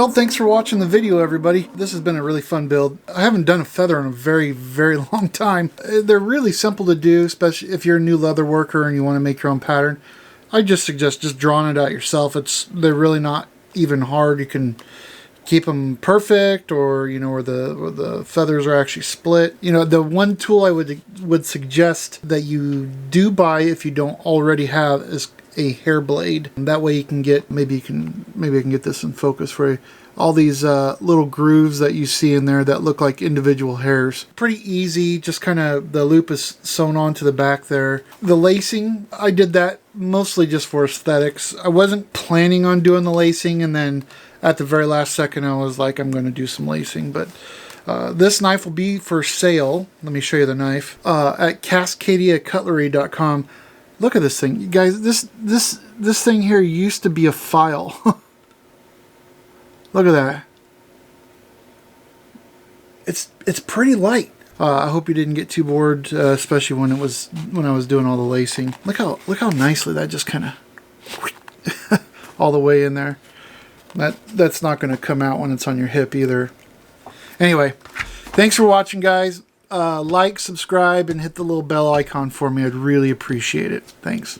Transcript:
Well, thanks for watching the video, everybody. This has been a really fun build. I haven't done a feather in a very, very long time. They're really simple to do, especially if you're a new leather worker and you want to make your own pattern. I just suggest just drawing it out yourself. They're really not even hard. You can keep them perfect, or where the feathers are actually split. The one tool I would suggest that you do buy if you don't already have is a hair blade. And that way you can get, maybe I can get this in focus for you, all these little grooves that you see in there that look like individual hairs. Pretty easy, just kind of the loop is sewn onto the back there. The lacing, I did that mostly just for aesthetics. I wasn't planning on doing the lacing, and then at the very last second I was like, I'm going to do some lacing. But this knife will be for sale. Let me show you the knife at cascadiacutlery.com. Look at this thing, you guys. This thing here used to be a file. Look at that. It's pretty light. I hope you didn't get too bored, especially when I was doing all the lacing. Look how nicely that just kind of all the way in there. That's not going to come out when it's on your hip either. Anyway, thanks for watching, guys. Like, subscribe, and hit the little bell icon for me. I'd really appreciate it. Thanks.